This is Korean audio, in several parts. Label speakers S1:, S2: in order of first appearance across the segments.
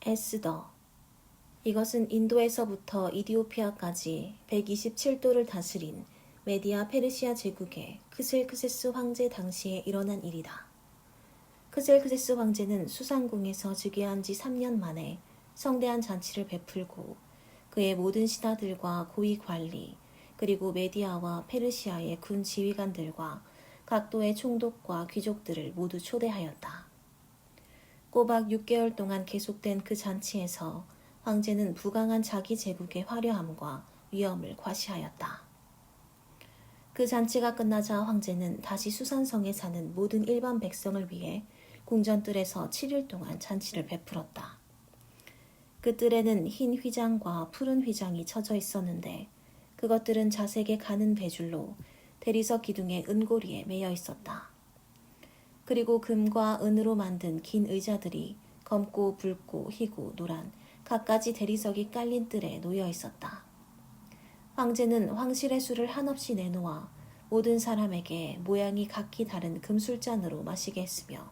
S1: 에스더. 이것은 인도에서부터 이디오피아까지 127도를 다스린 메디아 페르시아 제국의 크셀크세스 황제 당시에 일어난 일이다. 크셀크세스 황제는 수상궁에서 즉위한 지 3년 만에 성대한 잔치를 베풀고 그의 모든 신하들과 고위 관리, 그리고 메디아와 페르시아의 군 지휘관들과 각도의 총독과 귀족들을 모두 초대하였다. 꼬박 6개월 동안 계속된 그 잔치에서 황제는 부강한 자기 제국의 화려함과 위엄을 과시하였다. 그 잔치가 끝나자 황제는 다시 수산성에 사는 모든 일반 백성을 위해 궁전뜰에서 7일 동안 잔치를 베풀었다. 그 뜰에는 흰 휘장과 푸른 휘장이 쳐져 있었는데 그것들은 자색의 가는 배줄로 대리석 기둥의 은고리에 매여 있었다. 그리고 금과 은으로 만든 긴 의자들이 검고 붉고 희고 노란 갖가지 대리석이 깔린 뜰에 놓여 있었다. 황제는 황실의 술을 한없이 내놓아 모든 사람에게 모양이 각기 다른 금술잔으로 마시게 했으며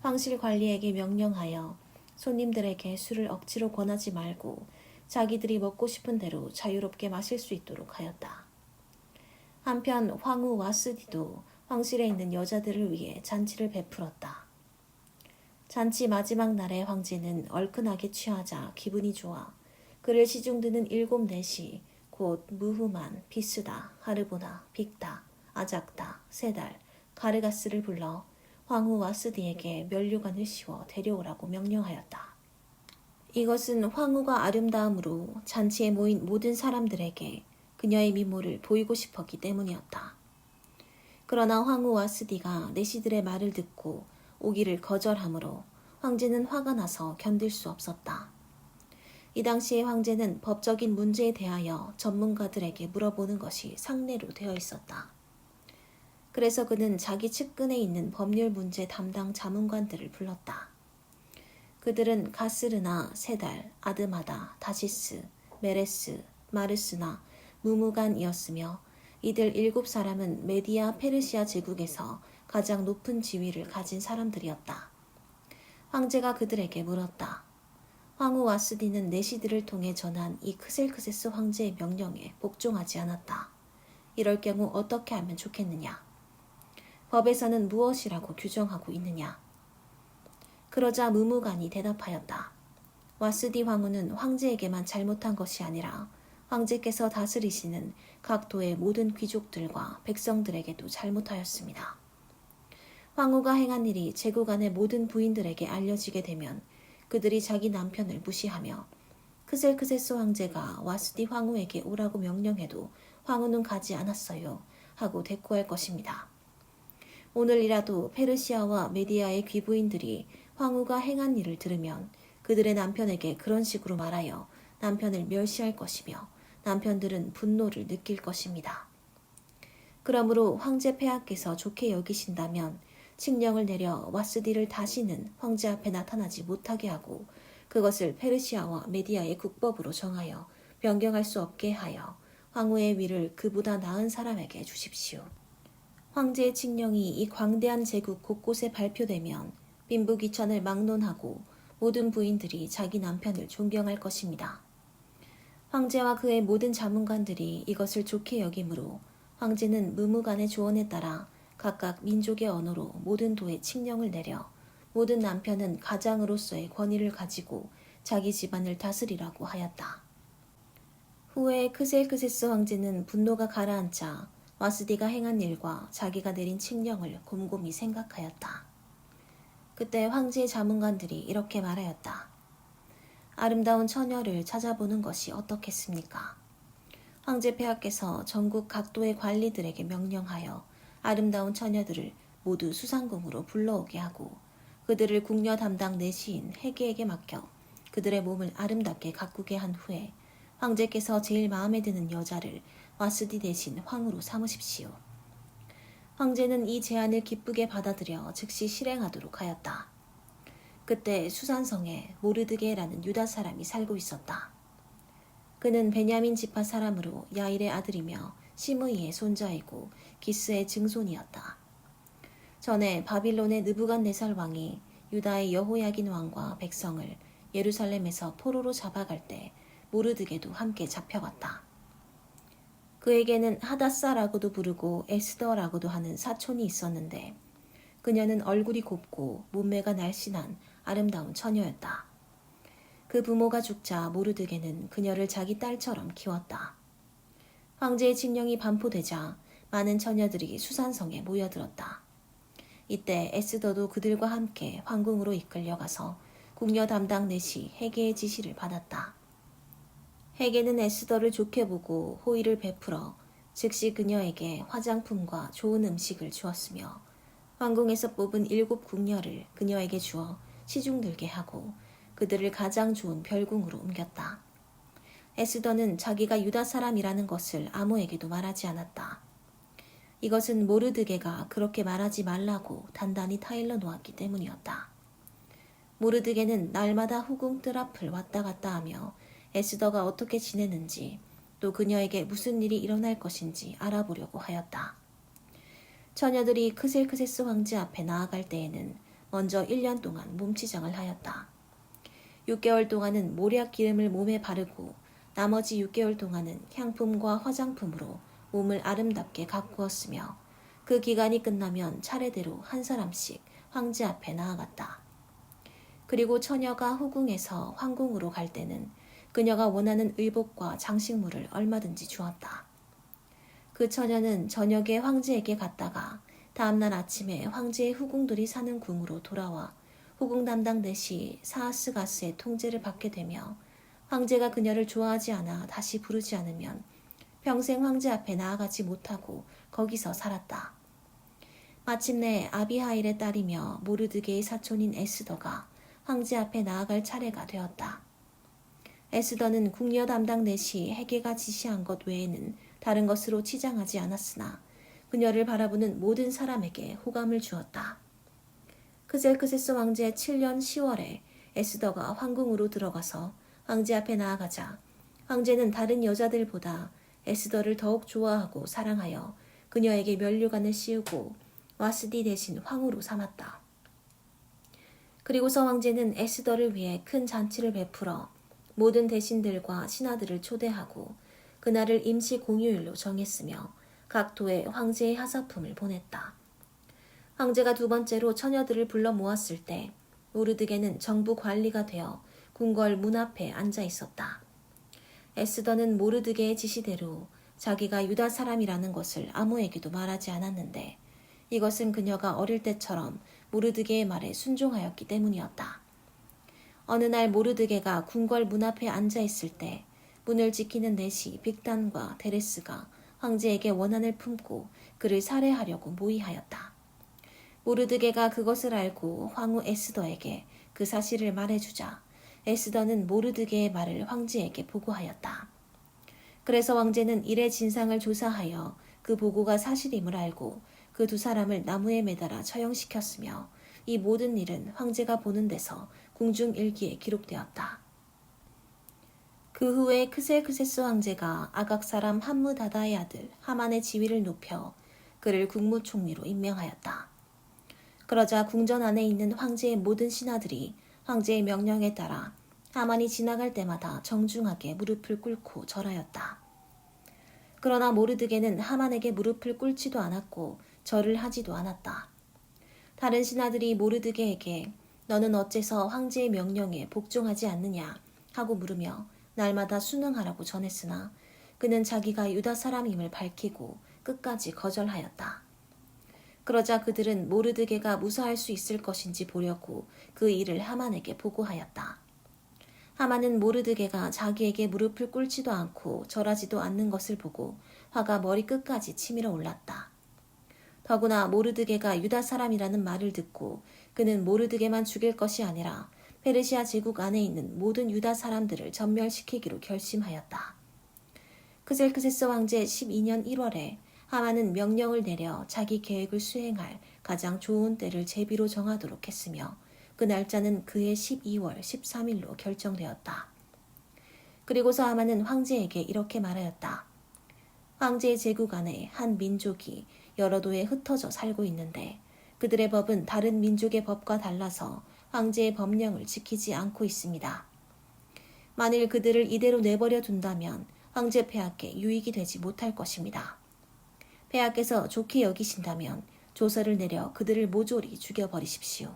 S1: 황실 관리에게 명령하여 손님들에게 술을 억지로 권하지 말고 자기들이 먹고 싶은 대로 자유롭게 마실 수 있도록 하였다. 한편 황후 와스디도 황실에 있는 여자들을 위해 잔치를 베풀었다. 잔치 마지막 날에 황제는 얼큰하게 취하자 기분이 좋아 그를 시중드는 7내시 곧 무후만, 비스다, 하르보나, 빅다, 아작다, 세달, 가르가스를 불러 황후 와스디에게 면류관을 씌워 데려오라고 명령하였다. 이것은 황후가 아름다움으로 잔치에 모인 모든 사람들에게 그녀의 미모를 보이고 싶었기 때문이었다. 그러나 황후 와스디가 내시들의 말을 듣고 오기를 거절하므로 황제는 화가 나서 견딜 수 없었다. 이 당시에 황제는 법적인 문제에 대하여 전문가들에게 물어보는 것이 상례로 되어 있었다. 그래서 그는 자기 측근에 있는 법률 문제 담당 자문관들을 불렀다. 그들은 가스르나, 세달, 아드마다, 다시스, 메레스, 마르스나 무무간이었으며 이들 7사람은 메디아 페르시아 제국에서 가장 높은 지위를 가진 사람들이었다. 황제가 그들에게 물었다. 황후 와스디는 내시들을 통해 전한 이 크셀크세스 황제의 명령에 복종하지 않았다. 이럴 경우 어떻게 하면 좋겠느냐? 법에서는 무엇이라고 규정하고 있느냐? 그러자 무무간이 대답하였다. 와스디 황후는 황제에게만 잘못한 것이 아니라 황제께서 다스리시는 각도의 모든 귀족들과 백성들에게도 잘못하였습니다. 황후가 행한 일이 제국 안의 모든 부인들에게 알려지게 되면 그들이 자기 남편을 무시하며 크셀크세스 황제가 와스디 황후에게 오라고 명령해도 황후는 가지 않았어요 하고 대꾸할 것입니다. 오늘이라도 페르시아와 메디아의 귀부인들이 황후가 행한 일을 들으면 그들의 남편에게 그런 식으로 말하여 남편을 멸시할 것이며 남편들은 분노를 느낄 것입니다. 그러므로 황제 폐하께서 좋게 여기신다면 칙령을 내려 와스디를 다시는 황제 앞에 나타나지 못하게 하고 그것을 페르시아와 메디아의 국법으로 정하여 변경할 수 없게 하여 황후의 위를 그보다 나은 사람에게 주십시오. 황제의 칙령이 이 광대한 제국 곳곳에 발표되면 빈부귀천을 막론하고 모든 부인들이 자기 남편을 존경할 것입니다. 황제와 그의 모든 자문관들이 이것을 좋게 여기므로 황제는 무무간의 조언에 따라 각각 민족의 언어로 모든 도에 칙령을 내려 모든 남편은 가장으로서의 권위를 가지고 자기 집안을 다스리라고 하였다. 후에 크셀크세스 황제는 분노가 가라앉자 와스디가 행한 일과 자기가 내린 칙령을 곰곰이 생각하였다. 그때 황제의 자문관들이 이렇게 말하였다. 아름다운 처녀를 찾아보는 것이 어떻겠습니까? 황제 폐하께서 전국 각도의 관리들에게 명령하여 아름다운 처녀들을 모두 수상궁으로 불러오게 하고 그들을 궁녀 담당 내시인 해계에게 맡겨 그들의 몸을 아름답게 가꾸게 한 후에 황제께서 제일 마음에 드는 여자를 와스디 대신 황후로 삼으십시오. 황제는 이 제안을 기쁘게 받아들여 즉시 실행하도록 하였다. 그때 수산성에 모르드게라는 유다 사람이 살고 있었다. 그는 베냐민 지파 사람으로 야일의 아들이며 시므이의 손자이고 기스의 증손이었다. 전에 바빌론의 느부갓네살 왕이 유다의 여호야긴 왕과 백성을 예루살렘에서 포로로 잡아갈 때 모르드게도 함께 잡혀갔다. 그에게는 하다사라고도 부르고 에스더라고도 하는 사촌이 있었는데 그녀는 얼굴이 곱고 몸매가 날씬한 아름다운 처녀였다. 그 부모가 죽자 모르드게는 그녀를 자기 딸처럼 키웠다. 황제의 칙령이 반포되자 많은 처녀들이 수산성에 모여들었다. 이때 에스더도 그들과 함께 황궁으로 이끌려가서 궁녀 담당 넷이 헤게의 지시를 받았다. 헤게는 에스더를 좋게 보고 호의를 베풀어 즉시 그녀에게 화장품과 좋은 음식을 주었으며 황궁에서 뽑은 7 궁녀를 그녀에게 주어 시중 들게 하고 그들을 가장 좋은 별궁으로 옮겼다. 에스더는 자기가 유다 사람이라는 것을 아무에게도 말하지 않았다. 이것은 모르드게가 그렇게 말하지 말라고 단단히 타일러 놓았기 때문이었다. 모르드게는 날마다 후궁 뜰 앞을 왔다 갔다 하며 에스더가 어떻게 지내는지 또 그녀에게 무슨 일이 일어날 것인지 알아보려고 하였다. 처녀들이 크셀크세스 황제 앞에 나아갈 때에는 먼저 1년 동안 몸치장을 하였다. 6개월 동안은 모략 기름을 몸에 바르고 나머지 6개월 동안은 향품과 화장품으로 몸을 아름답게 가꾸었으며 그 기간이 끝나면 차례대로 한 사람씩 황제 앞에 나아갔다. 그리고 처녀가 후궁에서 황궁으로 갈 때는 그녀가 원하는 의복과 장식물을 얼마든지 주었다. 그 처녀는 저녁에 황제에게 갔다가 다음날 아침에 황제의 후궁들이 사는 궁으로 돌아와 후궁 담당 넷이 사하스가스의 통제를 받게 되며 황제가 그녀를 좋아하지 않아 다시 부르지 않으면 평생 황제 앞에 나아가지 못하고 거기서 살았다. 마침내 아비하일의 딸이며 모르드게의 사촌인 에스더가 황제 앞에 나아갈 차례가 되었다. 에스더는 궁녀 담당 넷이 헤게가 지시한 것 외에는 다른 것으로 치장하지 않았으나 그녀를 바라보는 모든 사람에게 호감을 주었다. 크셀크세스 황제의 7년 10월에 에스더가 황궁으로 들어가서 황제 앞에 나아가자 황제는 다른 여자들보다 에스더를 더욱 좋아하고 사랑하여 그녀에게 면류관을 씌우고 와스디 대신 황후로 삼았다. 그리고서 황제는 에스더를 위해 큰 잔치를 베풀어 모든 대신들과 신하들을 초대하고 그날을 임시 공휴일로 정했으며 각 도에 황제의 하사품을 보냈다. 황제가 2번째로 처녀들을 불러 모았을 때 모르드게는 정부 관리가 되어 궁궐 문 앞에 앉아 있었다. 에스더는 모르드게의 지시대로 자기가 유다 사람이라는 것을 아무에게도 말하지 않았는데 이것은 그녀가 어릴 때처럼 모르드게의 말에 순종하였기 때문이었다. 어느 날 모르드게가 궁궐 문 앞에 앉아 있을 때 문을 지키는 넷이 빅단과 데레스가 황제에게 원한을 품고 그를 살해하려고 모의하였다. 모르드게가 그것을 알고 황후 에스더에게 그 사실을 말해주자 에스더는 모르드게의 말을 황제에게 보고하였다. 그래서 황제는 일의 진상을 조사하여 그 보고가 사실임을 알고 그 2 사람을 나무에 매달아 처형시켰으며 이 모든 일은 황제가 보는 데서 궁중일기에 기록되었다. 그 후에 크셀크세스 황제가 아각 사람 함무다다의 아들 하만의 지위를 높여 그를 국무총리로 임명하였다. 그러자 궁전 안에 있는 황제의 모든 신하들이 황제의 명령에 따라 하만이 지나갈 때마다 정중하게 무릎을 꿇고 절하였다. 그러나 모르드게는 하만에게 무릎을 꿇지도 않았고 절을 하지도 않았다. 다른 신하들이 모르드게에게 너는 어째서 황제의 명령에 복종하지 않느냐 하고 물으며 날마다 순응하라고 전했으나 그는 자기가 유다 사람임을 밝히고 끝까지 거절하였다. 그러자 그들은 모르드게가 무사할 수 있을 것인지 보려고 그 일을 하만에게 보고하였다. 하만은 모르드게가 자기에게 무릎을 꿇지도 않고 절하지도 않는 것을 보고 화가 머리끝까지 치밀어 올랐다. 더구나 모르드게가 유다 사람이라는 말을 듣고 그는 모르드게만 죽일 것이 아니라 페르시아 제국 안에 있는 모든 유다 사람들을 전멸시키기로 결심하였다. 크셀크세스 황제 12년 1월에 하만은 명령을 내려 자기 계획을 수행할 가장 좋은 때를 제비로 정하도록 했으며 그 날짜는 그해 12월 13일로 결정되었다. 그리고서 하만은 황제에게 이렇게 말하였다. 황제의 제국 안에 한 민족이 여러 도에 흩어져 살고 있는데 그들의 법은 다른 민족의 법과 달라서 황제의 법령을 지키지 않고 있습니다. 만일 그들을 이대로 내버려 둔다면 황제 폐하께 유익이 되지 못할 것입니다. 폐하께서 좋게 여기신다면 조서를 내려 그들을 모조리 죽여버리십시오.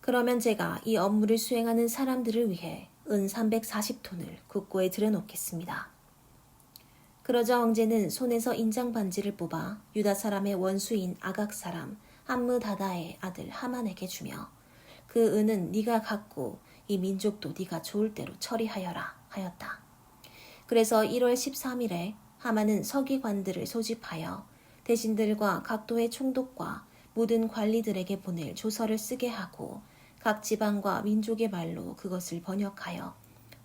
S1: 그러면 제가 이 업무를 수행하는 사람들을 위해 은 340톤을 국고에 들여놓겠습니다. 그러자 황제는 손에서 인장 반지를 뽑아 유다 사람의 원수인 아각 사람 함므다다의 아들 하만에게 주며 그 은은 네가 갖고 이 민족도 네가 좋을 대로 처리하여라 하였다. 그래서 1월 13일에 하만은 서기관들을 소집하여 대신들과 각도의 총독과 모든 관리들에게 보낼 조서를 쓰게 하고 각 지방과 민족의 말로 그것을 번역하여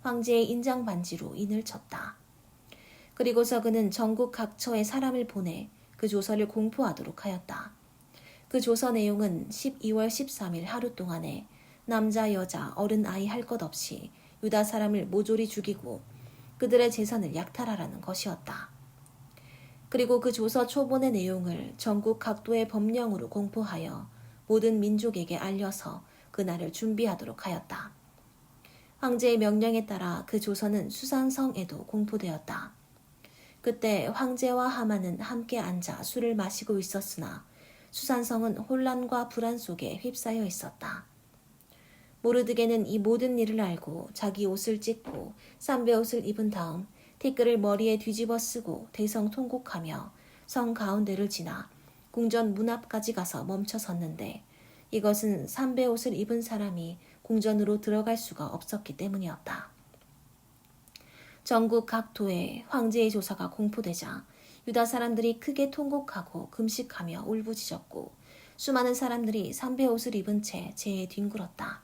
S1: 황제의 인장 반지로 인을 쳤다. 그리고서 그는 전국 각처에 사람을 보내 그 조서를 공포하도록 하였다. 그 조서 내용은 12월 13일 하루 동안에 남자, 여자, 어른, 아이 할 것 없이 유다 사람을 모조리 죽이고 그들의 재산을 약탈하라는 것이었다. 그리고 그 조서 초본의 내용을 전국 각도의 법령으로 공포하여 모든 민족에게 알려서 그날을 준비하도록 하였다. 황제의 명령에 따라 그 조서는 수산성에도 공포되었다. 그때 황제와 하만은 함께 앉아 술을 마시고 있었으나 수산성은 혼란과 불안 속에 휩싸여 있었다. 모르드게는 이 모든 일을 알고 자기 옷을 찢고 쌈배옷을 입은 다음 티끌을 머리에 뒤집어 쓰고 대성통곡하며 성 가운데를 지나 궁전 문 앞까지 가서 멈춰 섰는데 이것은 쌈배옷을 입은 사람이 궁전으로 들어갈 수가 없었기 때문이었다. 전국 각도에 황제의 조사가 공포되자 유다 사람들이 크게 통곡하고 금식하며 울부짖었고 수많은 사람들이 쌈배옷을 입은 채 재에 뒹굴었다.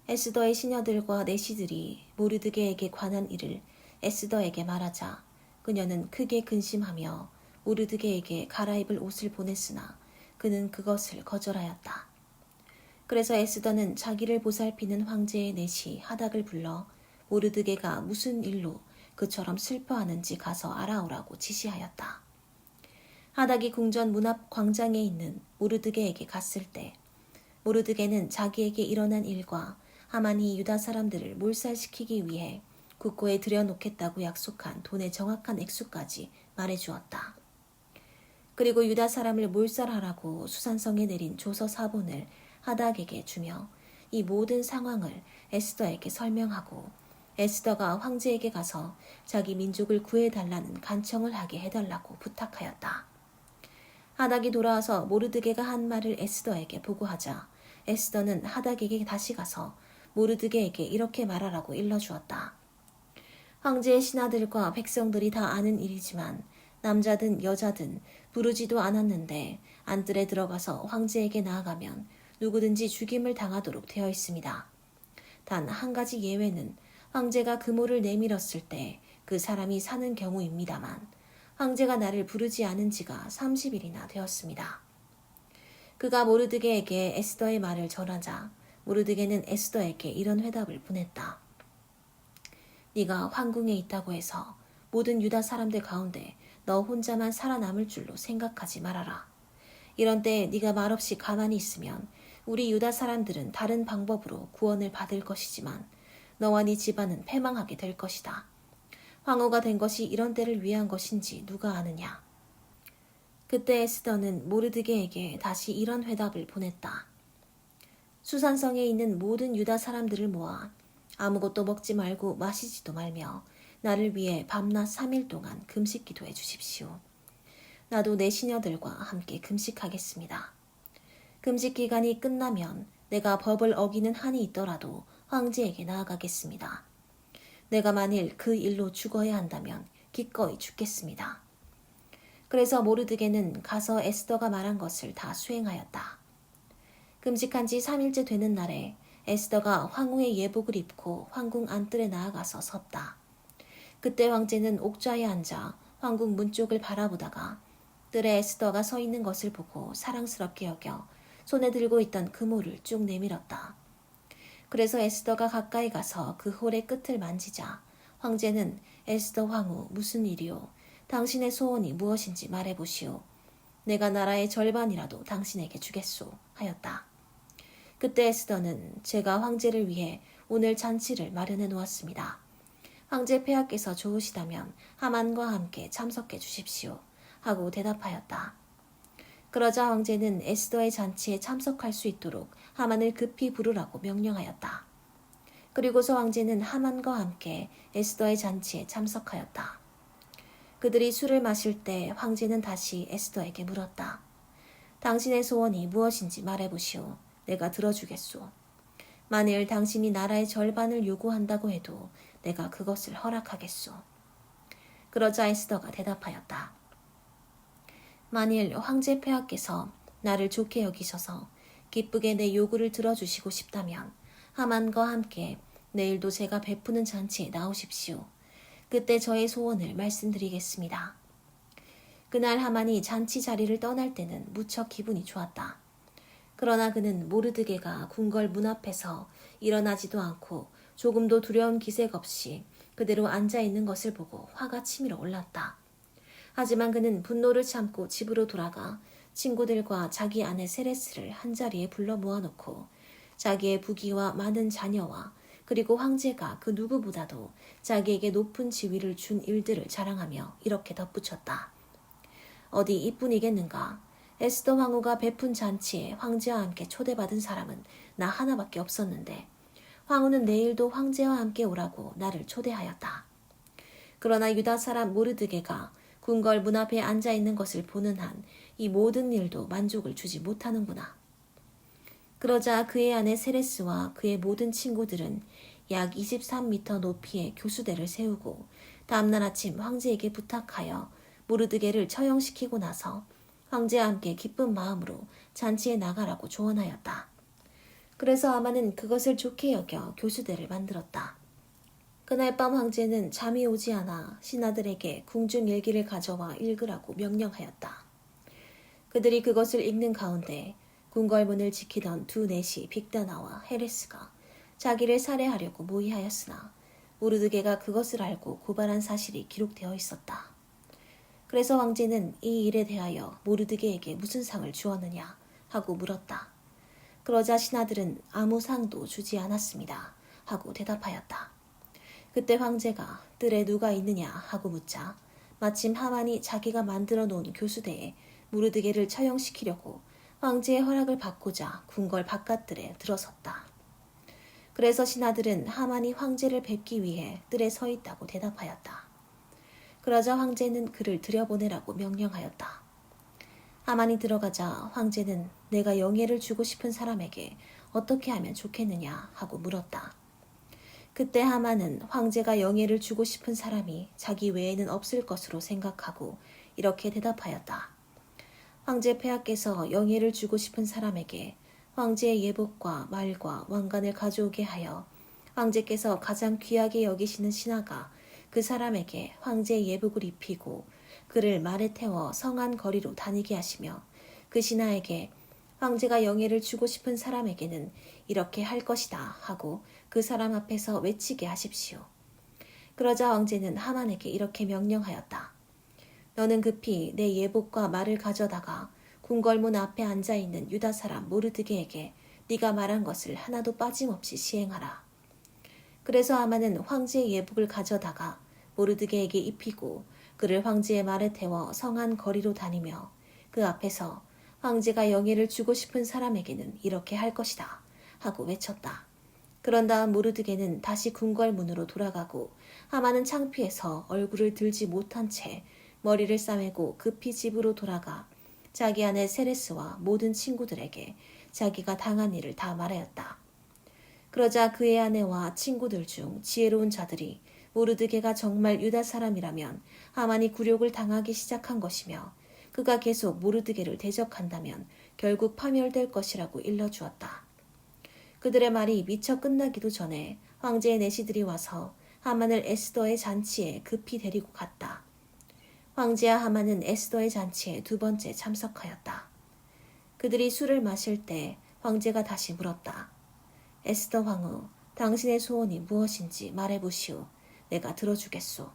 S1: 에스더의 시녀들과 내시들이 모르드게에게 관한 일을 에스더에게 말하자 그녀는 크게 근심하며 모르드게에게 갈아입을 옷을 보냈으나 그는 그것을 거절하였다. 그래서 에스더는 자기를 보살피는 황제의 내시 하닥을 불러 모르드게가 무슨 일로 그처럼 슬퍼하는지 가서 알아오라고 지시하였다. 하닥이 궁전 문 앞 광장에 있는 모르드게에게 갔을 때 모르드게는 자기에게 일어난 일과 하만이 유다 사람들을 몰살시키기 위해 국고에 들여놓겠다고 약속한 돈의 정확한 액수까지 말해주었다. 그리고 유다 사람을 몰살하라고 수산성에 내린 조서 사본을 하닥에게 주며 이 모든 상황을 에스더에게 설명하고 에스더가 황제에게 가서 자기 민족을 구해달라는 간청을 하게 해달라고 부탁하였다. 하닥이 돌아와서 모르드게가 한 말을 에스더에게 보고하자 에스더는 하닥에게 다시 가서 모르드게에게 이렇게 말하라고 일러주었다. 황제의 신하들과 백성들이 다 아는 일이지만 남자든 여자든 부르지도 않았는데 안뜰에 들어가서 황제에게 나아가면 누구든지 죽임을 당하도록 되어 있습니다. 단 한 가지 예외는 황제가 그모를 내밀었을 때 그 사람이 사는 경우입니다만 황제가 나를 부르지 않은 지가 30일이나 되었습니다. 그가 모르드게에게 에스더의 말을 전하자 모르드게는 에스더에게 이런 회답을 보냈다. 네가 황궁에 있다고 해서 모든 유다 사람들 가운데 너 혼자만 살아남을 줄로 생각하지 말아라. 이런 때에 네가 말없이 가만히 있으면 우리 유다 사람들은 다른 방법으로 구원을 받을 것이지만 너와 네 집안은 패망하게 될 것이다. 황후가 된 것이 이런 때를 위한 것인지 누가 아느냐. 그때 에스더는 모르드게에게 다시 이런 회답을 보냈다. 수산성에 있는 모든 유다 사람들을 모아 아무것도 먹지 말고 마시지도 말며 나를 위해 밤낮 3일 동안 금식 기도해 주십시오. 나도 내 시녀들과 함께 금식하겠습니다. 금식 기간이 끝나면 내가 법을 어기는 한이 있더라도 황제에게 나아가겠습니다. 내가 만일 그 일로 죽어야 한다면 기꺼이 죽겠습니다. 그래서 모르드게는 가서 에스더가 말한 것을 다 수행하였다. 금식한 지 3일째 되는 날에 에스더가 황후의 예복을 입고 황궁 안뜰에 나아가서 섰다. 그때 황제는 옥좌에 앉아 황궁 문 쪽을 바라보다가 뜰에 에스더가 서 있는 것을 보고 사랑스럽게 여겨 손에 들고 있던 그모를 쭉 내밀었다. 그래서 에스더가 가까이 가서 그 홀의 끝을 만지자 황제는 에스더 황후 무슨 일이오? 당신의 소원이 무엇인지 말해보시오. 내가 나라의 절반이라도 당신에게 주겠소 하였다. 그때 에스더는 제가 황제를 위해 오늘 잔치를 마련해 놓았습니다. 황제 폐하께서 좋으시다면 하만과 함께 참석해 주십시오. 하고 대답하였다. 그러자 황제는 에스더의 잔치에 참석할 수 있도록 하만을 급히 부르라고 명령하였다. 그리고서 황제는 하만과 함께 에스더의 잔치에 참석하였다. 그들이 술을 마실 때 황제는 다시 에스더에게 물었다. 당신의 소원이 무엇인지 말해보시오. 내가 들어주겠소. 만일 당신이 나라의 절반을 요구한다고 해도 내가 그것을 허락하겠소. 그러자 에스더가 대답하였다. 만일 황제 폐하께서 나를 좋게 여기셔서 기쁘게 내 요구를 들어주시고 싶다면 하만과 함께 내일도 제가 베푸는 잔치에 나오십시오. 그때 저의 소원을 말씀드리겠습니다. 그날 하만이 잔치 자리를 떠날 때는 무척 기분이 좋았다. 그러나 그는 모르드게가 궁궐 문 앞에서 일어나지도 않고 조금도 두려운 기색 없이 그대로 앉아있는 것을 보고 화가 치밀어 올랐다. 하지만 그는 분노를 참고 집으로 돌아가 친구들과 자기 아내 세레스를 한자리에 불러 모아놓고 자기의 부귀와 많은 자녀와 그리고 황제가 그 누구보다도 자기에게 높은 지위를 준 일들을 자랑하며 이렇게 덧붙였다. 어디 이뿐이겠는가? 에스더 황후가 베푼 잔치에 황제와 함께 초대받은 사람은 나 하나밖에 없었는데 황후는 내일도 황제와 함께 오라고 나를 초대하였다. 그러나 유다 사람 모르드게가 궁궐 문 앞에 앉아있는 것을 보는 한 이 모든 일도 만족을 주지 못하는구나. 그러자 그의 아내 세레스와 그의 모든 친구들은 약 23m 높이의 교수대를 세우고 다음날 아침 황제에게 부탁하여 모르드게를 처형시키고 나서 황제와 함께 기쁜 마음으로 잔치에 나가라고 조언하였다. 그래서 하만은 그것을 좋게 여겨 교수대를 만들었다. 그날 밤 황제는 잠이 오지 않아 신하들에게 궁중 일기를 가져와 읽으라고 명령하였다. 그들이 그것을 읽는 가운데 궁궐문을 지키던 두 넷이 빅다나와 헤레스가 자기를 살해하려고 모의하였으나 모르드게가 그것을 알고 고발한 사실이 기록되어 있었다. 그래서 황제는 이 일에 대하여 모르드게에게 무슨 상을 주었느냐 하고 물었다. 그러자 신하들은 아무 상도 주지 않았습니다 하고 대답하였다. 그때 황제가 뜰에 누가 있느냐 하고 묻자 마침 하만이 자기가 만들어 놓은 교수대에 모르드게를 처형시키려고 황제의 허락을 받고자 궁궐 바깥뜰에 들어섰다. 그래서 신하들은 하만이 황제를 뵙기 위해 뜰에 서 있다고 대답하였다. 그러자 황제는 그를 들여보내라고 명령하였다. 하만이 들어가자 황제는 내가 영예를 주고 싶은 사람에게 어떻게 하면 좋겠느냐 하고 물었다. 그때 하만은 황제가 영예를 주고 싶은 사람이 자기 외에는 없을 것으로 생각하고 이렇게 대답하였다. 황제 폐하께서 영예를 주고 싶은 사람에게 황제의 예복과 말과 왕관을 가져오게 하여 황제께서 가장 귀하게 여기시는 신하가 그 사람에게 황제의 예복을 입히고 그를 말에 태워 성안 거리로 다니게 하시며 그 신하에게 황제가 영예를 주고 싶은 사람에게는 이렇게 할 것이다 하고 그 사람 앞에서 외치게 하십시오. 그러자 황제는 하만에게 이렇게 명령하였다. 너는 급히 내 예복과 말을 가져다가 궁궐문 앞에 앉아있는 유다 사람 모르드게에게 네가 말한 것을 하나도 빠짐없이 시행하라. 그래서 하만은 황제의 예복을 가져다가 모르드게에게 입히고 그를 황제의 말에 태워 성안 거리로 다니며 그 앞에서 황제가 영예를 주고 싶은 사람에게는 이렇게 할 것이다 하고 외쳤다. 그런 다음 모르드게는 다시 궁궐 문으로 돌아가고 하만은 창피해서 얼굴을 들지 못한 채 머리를 싸매고 급히 집으로 돌아가 자기 아내 세레스와 모든 친구들에게 자기가 당한 일을 다 말하였다. 그러자 그의 아내와 친구들 중 지혜로운 자들이 모르드게가 정말 유다 사람이라면 하만이 굴욕을 당하기 시작한 것이며 그가 계속 모르드게를 대적한다면 결국 파멸될 것이라고 일러주었다. 그들의 말이 미처 끝나기도 전에 황제의 내시들이 와서 하만을 에스더의 잔치에 급히 데리고 갔다. 황제와 하만은 에스더의 잔치에 두 번째 참석하였다. 그들이 술을 마실 때 황제가 다시 물었다. 에스더 황후, 당신의 소원이 무엇인지 말해보시오. 내가 들어주겠소.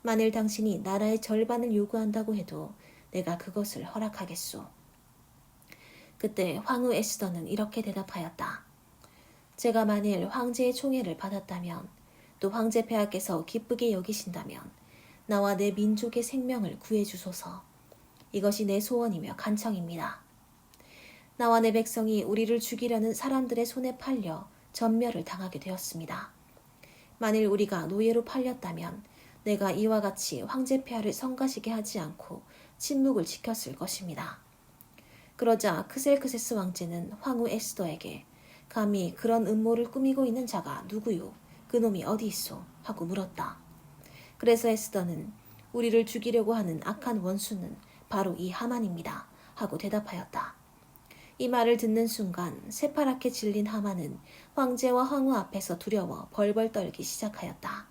S1: 만일 당신이 나라의 절반을 요구한다고 해도 내가 그것을 허락하겠소. 그때 황후 에스더는 이렇게 대답하였다. 제가 만일 황제의 총애를 받았다면, 또 황제 폐하께서 기쁘게 여기신다면 나와 내 민족의 생명을 구해주소서. 이것이 내 소원이며 간청입니다. 나와 내 백성이 우리를 죽이려는 사람들의 손에 팔려 전멸을 당하게 되었습니다. 만일 우리가 노예로 팔렸다면 내가 이와 같이 황제 폐하를 성가시게 하지 않고 침묵을 지켰을 것입니다. 그러자 크셀크세스 왕제는 황후 에스더에게 감히 그런 음모를 꾸미고 있는 자가 누구요? 그놈이 어디 있소? 하고 물었다. 그래서 에스더는 우리를 죽이려고 하는 악한 원수는 바로 이 하만입니다. 하고 대답하였다. 이 말을 듣는 순간 새파랗게 질린 하만은 황제와 황후 앞에서 두려워 벌벌 떨기 시작하였다.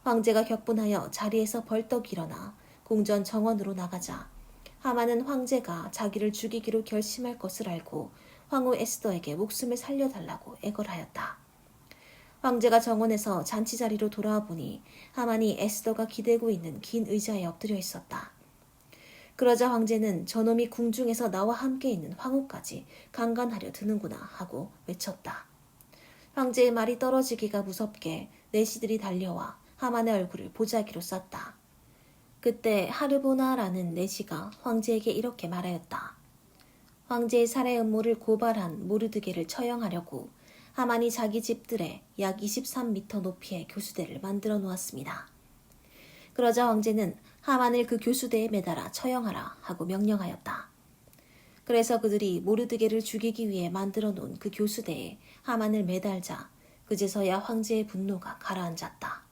S1: 황제가 격분하여 자리에서 벌떡 일어나 궁전 정원으로 나가자 하만은 황제가 자기를 죽이기로 결심할 것을 알고 황후 에스더에게 목숨을 살려달라고 애걸하였다. 황제가 정원에서 잔치자리로 돌아와 보니 하만이 에스더가 기대고 있는 긴 의자에 엎드려 있었다. 그러자 황제는 저놈이 궁중에서 나와 함께 있는 황후까지 강간하려 드는구나 하고 외쳤다. 황제의 말이 떨어지기가 무섭게 내시들이 달려와 하만의 얼굴을 보자기로 쌌다. 그때 하르보나라는 내시가 황제에게 이렇게 말하였다. 황제의 살해 음모를 고발한 모르드게를 처형하려고 하만이 자기 집들에 약 23m 높이의 교수대를 만들어 놓았습니다. 그러자 황제는 하만을 그 교수대에 매달아 처형하라 하고 명령하였다. 그래서 그들이 모르드게를 죽이기 위해 만들어 놓은 그 교수대에 하만을 매달자 그제서야 황제의 분노가 가라앉았다.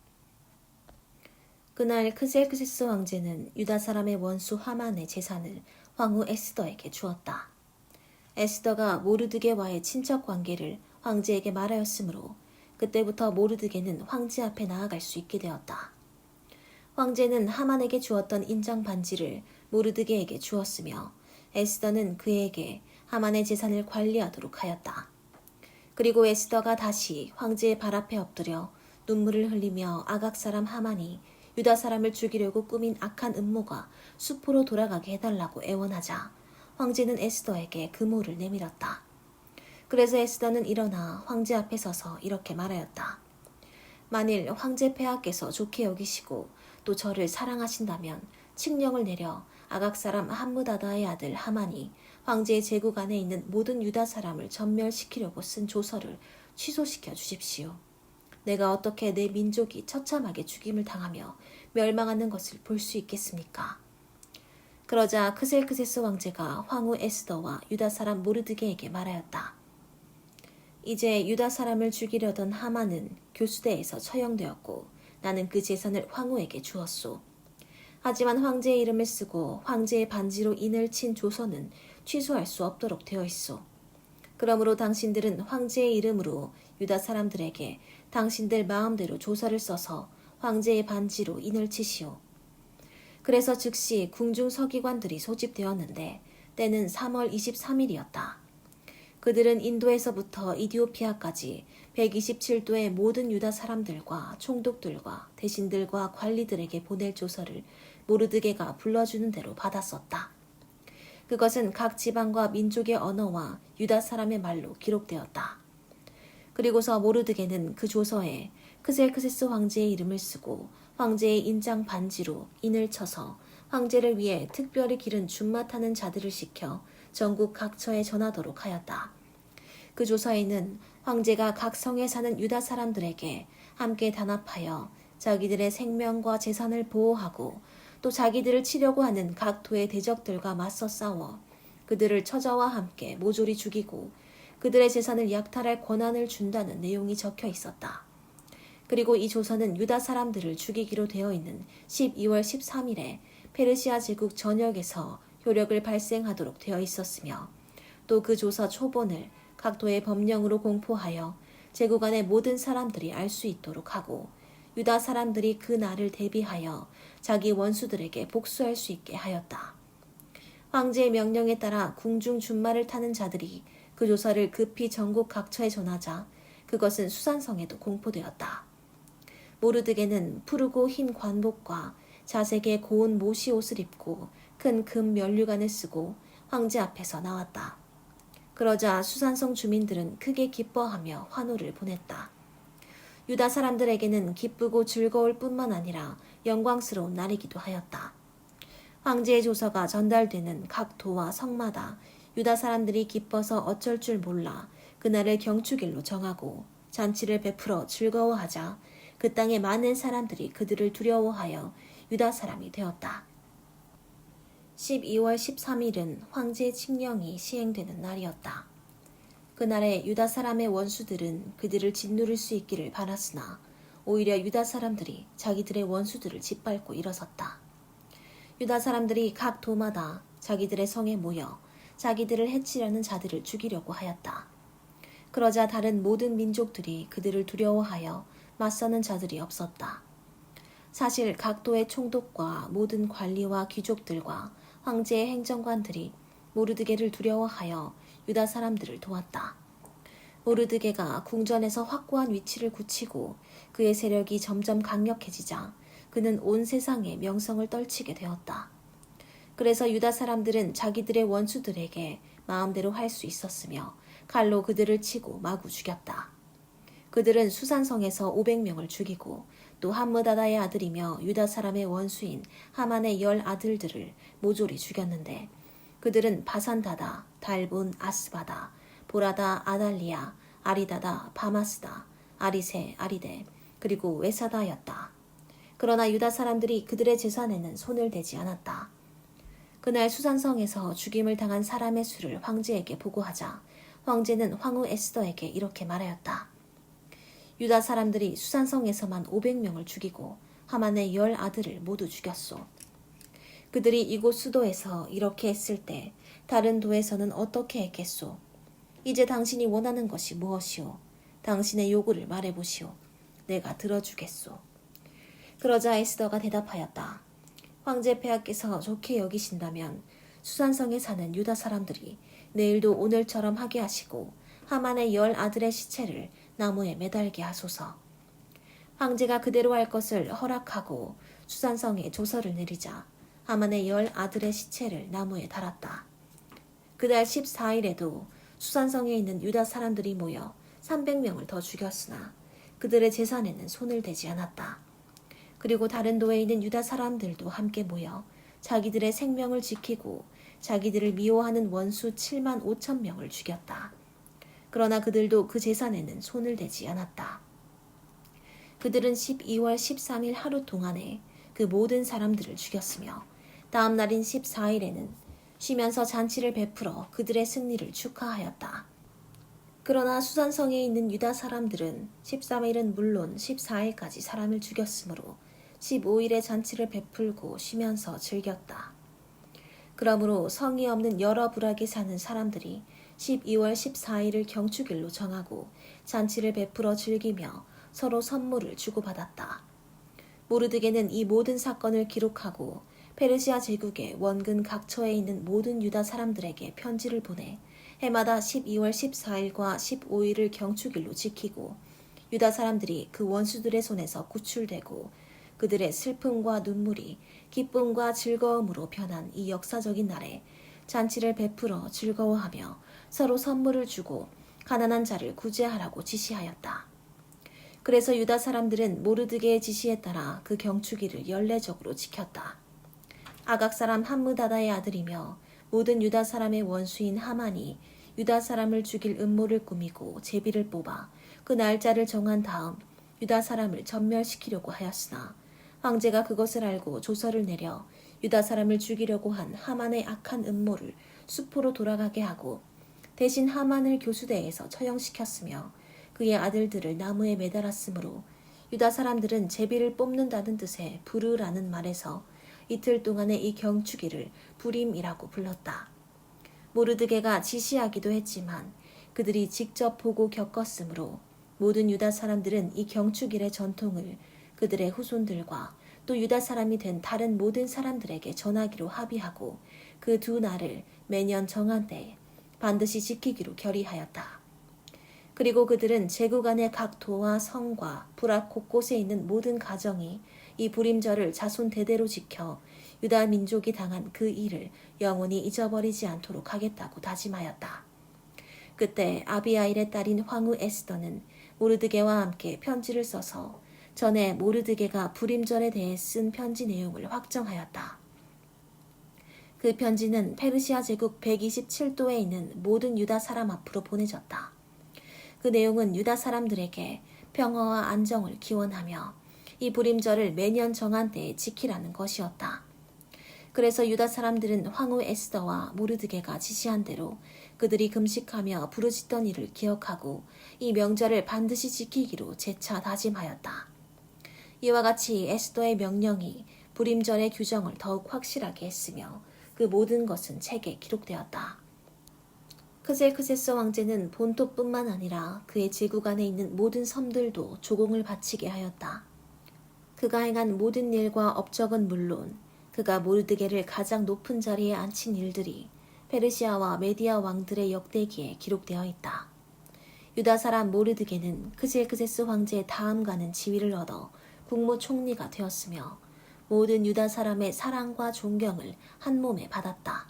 S1: 그날 크셀크세스 왕제는 유다 사람의 원수 하만의 재산을 황후 에스더에게 주었다. 에스더가 모르드게와의 친척 관계를 황제에게 말하였으므로 그때부터 모르드게는 황제 앞에 나아갈 수 있게 되었다. 황제는 하만에게 주었던 인장 반지를 모르드게에게 주었으며 에스더는 그에게 하만의 재산을 관리하도록 하였다. 그리고 에스더가 다시 황제의 발 앞에 엎드려 눈물을 흘리며 아각 사람 하만이 유다 사람을 죽이려고 꾸민 악한 음모가 수포로 돌아가게 해달라고 애원하자 황제는 에스더에게 금호를 내밀었다. 그래서 에스더는 일어나 황제 앞에 서서 이렇게 말하였다. 만일 황제 폐하께서 좋게 여기시고 또 저를 사랑하신다면 칙령을 내려 아각 사람 함무다다의 아들 하만이 황제의 제국 안에 있는 모든 유다 사람을 전멸시키려고 쓴 조서를 취소시켜 주십시오. 내가 어떻게 내 민족이 처참하게 죽임을 당하며 멸망하는 것을 볼 수 있겠습니까? 그러자 크셀크세스 왕제가 황후 에스더와 유다 사람 모르드게에게 말하였다. 이제 유다 사람을 죽이려던 하만은 교수대에서 처형되었고 나는 그 재산을 황후에게 주었소. 하지만 황제의 이름을 쓰고 황제의 반지로 인을 친 조서는 취소할 수 없도록 되어 있소. 그러므로 당신들은 황제의 이름으로 유다 사람들에게 당신들 마음대로 조서를 써서 황제의 반지로 인을 치시오. 그래서 즉시 궁중 서기관들이 소집되었는데 때는 3월 23일이었다. 그들은 인도에서부터 이디오피아까지 127도의 모든 유다 사람들과 총독들과 대신들과 관리들에게 보낼 조서를 모르드게가 불러주는 대로 받았었다. 그것은 각 지방과 민족의 언어와 유다 사람의 말로 기록되었다. 그리고서 모르드게는 그 조서에 크셀크세스 황제의 이름을 쓰고 황제의 인장 반지로 인을 쳐서 황제를 위해 특별히 기른 준마 타는 자들을 시켜 전국 각처에 전하도록 하였다. 그 조서에는 황제가 각 성에 사는 유다 사람들에게 함께 단합하여 자기들의 생명과 재산을 보호하고 또 자기들을 치려고 하는 각 도의 대적들과 맞서 싸워 그들을 처자와 함께 모조리 죽이고 그들의 재산을 약탈할 권한을 준다는 내용이 적혀 있었다. 그리고 이 조서는 유다 사람들을 죽이기로 되어 있는 12월 13일에 페르시아 제국 전역에서 효력을 발생하도록 되어 있었으며 또 그 조서 초본을 각 도의 법령으로 공포하여 제국 안의 모든 사람들이 알 수 있도록 하고 유다 사람들이 그 날을 대비하여 자기 원수들에게 복수할 수 있게 하였다. 황제의 명령에 따라 궁중 준마를 타는 자들이 그 조서를 급히 전국 각처에 전하자 그것은 수산성에도 공포되었다. 모르드게는 푸르고 흰 관복과 자색의 고운 모시 옷을 입고 큰 금 면류관을 쓰고 황제 앞에서 나왔다. 그러자 수산성 주민들은 크게 기뻐하며 환호를 보냈다. 유다 사람들에게는 기쁘고 즐거울 뿐만 아니라 영광스러운 날이기도 하였다. 황제의 조서가 전달되는 각 도와 성마다 유다 사람들이 기뻐서 어쩔 줄 몰라 그날을 경축일로 정하고 잔치를 베풀어 즐거워하자 그 땅의 많은 사람들이 그들을 두려워하여 유다 사람이 되었다. 12월 13일은 황제의 칙령이 시행되는 날이었다. 그날에 유다 사람의 원수들은 그들을 짓누를 수 있기를 바랐으나 오히려 유다 사람들이 자기들의 원수들을 짓밟고 일어섰다. 유다 사람들이 각 도마다 자기들의 성에 모여 자기들을 해치려는 자들을 죽이려고 하였다. 그러자 다른 모든 민족들이 그들을 두려워하여 맞서는 자들이 없었다. 사실 각 도의 총독과 모든 관리와 귀족들과 황제의 행정관들이 모르드게를 두려워하여 유다 사람들을 도왔다. 모르드게가 궁전에서 확고한 위치를 굳히고 그의 세력이 점점 강력해지자 그는 온 세상의 명성을 떨치게 되었다. 그래서 유다 사람들은 자기들의 원수들에게 마음대로 할 수 있었으며 칼로 그들을 치고 마구 죽였다. 그들은 수산성에서 500명을 죽이고 또 함므다다의 아들이며 유다 사람의 원수인 하만의 10 아들들을 모조리 죽였는데 그들은 바산다다, 달본, 아스바다, 보라다, 아달리아, 아리다다, 바마스다, 아리세, 아리데, 그리고 외사다였다. 그러나 유다 사람들이 그들의 재산에는 손을 대지 않았다. 그날 수산성에서 죽임을 당한 사람의 수를 황제에게 보고하자 황제는 황후 에스더에게 이렇게 말하였다. 유다 사람들이 수산성에서만 500명을 죽이고 하만의 10 아들을 모두 죽였소. 그들이 이곳 수도에서 이렇게 했을 때 다른 도에서는 어떻게 했겠소? 이제 당신이 원하는 것이 무엇이오? 당신의 요구를 말해보시오. 내가 들어주겠소. 그러자 에스더가 대답하였다. 황제 폐하께서 좋게 여기신다면 수산성에 사는 유다 사람들이 내일도 오늘처럼 하게 하시고 하만의 10 아들의 시체를 나무에 매달게 하소서. 황제가 그대로 할 것을 허락하고 수산성에 조서를 내리자 하만의 10 아들의 시체를 나무에 달았다. 그달 14일에도 수산성에 있는 유다 사람들이 모여 300명을 더 죽였으나 그들의 재산에는 손을 대지 않았다. 그리고 다른 도에 있는 유다 사람들도 함께 모여 자기들의 생명을 지키고 자기들을 미워하는 원수 7만 5천 명을 죽였다. 그러나 그들도 그 재산에는 손을 대지 않았다. 그들은 12월 13일 하루 동안에 그 모든 사람들을 죽였으며 다음 날인 14일에는 쉬면서 잔치를 베풀어 그들의 승리를 축하하였다. 그러나 수산성에 있는 유다 사람들은 13일은 물론 14일까지 사람을 죽였으므로 15일에 잔치를 베풀고 쉬면서 즐겼다. 그러므로 성이 없는 여러 부락에 사는 사람들이 12월 14일을 경축일로 정하고 잔치를 베풀어 즐기며 서로 선물을 주고받았다. 모르드게는 이 모든 사건을 기록하고 페르시아 제국의 원근 각처에 있는 모든 유다 사람들에게 편지를 보내 해마다 12월 14일과 15일을 경축일로 지키고 유다 사람들이 그 원수들의 손에서 구출되고 그들의 슬픔과 눈물이 기쁨과 즐거움으로 변한 이 역사적인 날에 잔치를 베풀어 즐거워하며 서로 선물을 주고 가난한 자를 구제하라고 지시하였다. 그래서 유다 사람들은 모르드게의 지시에 따라 그 경축일을 연례적으로 지켰다. 아각 사람 함므다다의 아들이며 모든 유다 사람의 원수인 하만이 유다 사람을 죽일 음모를 꾸미고 제비를 뽑아 그 날짜를 정한 다음 유다 사람을 전멸시키려고 하였으나 황제가 그것을 알고 조서를 내려 유다 사람을 죽이려고 한 하만의 악한 음모를 수포로 돌아가게 하고 대신 하만을 교수대에서 처형시켰으며 그의 아들들을 나무에 매달았으므로 유다 사람들은 제비를 뽑는다는 뜻의 부르라는 말에서 이틀 동안의 이 경축일을 부림이라고 불렀다. 모르드게가 지시하기도 했지만 그들이 직접 보고 겪었으므로 모든 유다 사람들은 이 경축일의 전통을 그들의 후손들과 또 유다 사람이 된 다른 모든 사람들에게 전하기로 합의하고 그 두 날을 매년 정한 때에 반드시 지키기로 결의하였다. 그리고 그들은 제국 안의 각 도와 성과 부락 곳곳에 있는 모든 가정이 이 부림절을 자손 대대로 지켜 유다 민족이 당한 그 일을 영원히 잊어버리지 않도록 하겠다고 다짐하였다. 그때 아비아일의 딸인 황후 에스더는 모르드게와 함께 편지를 써서 전에 모르드게가 불임절에 대해 쓴 편지 내용을 확정하였다. 그 편지는 페르시아 제국 127도에 있는 모든 유다 사람 앞으로 보내졌다. 그 내용은 유다 사람들에게 평화와 안정을 기원하며 이 불임절을 매년 정한 때에 지키라는 것이었다. 그래서 유다 사람들은 황후 에스더와 모르드게가 지시한 대로 그들이 금식하며 부르짖던 일을 기억하고 이 명절을 반드시 지키기로 재차 다짐하였다. 이와 같이 에스더의 명령이 불임절의 규정을 더욱 확실하게 했으며 그 모든 것은 책에 기록되었다. 크셀크세스 왕제는 본토뿐만 아니라 그의 제국 안에 있는 모든 섬들도 조공을 바치게 하였다. 그가 행한 모든 일과 업적은 물론 그가 모르드게를 가장 높은 자리에 앉힌 일들이 페르시아와 메디아 왕들의 역대기에 기록되어 있다. 유다 사람 모르드게는 크셀크세스 황제의 다음가는 지위를 얻어 국무총리가 되었으며 모든 유다 사람의 사랑과 존경을 한 몸에 받았다.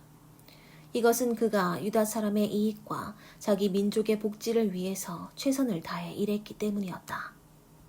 S1: 이것은 그가 유다 사람의 이익과 자기 민족의 복지를 위해서 최선을 다해 일했기 때문이었다.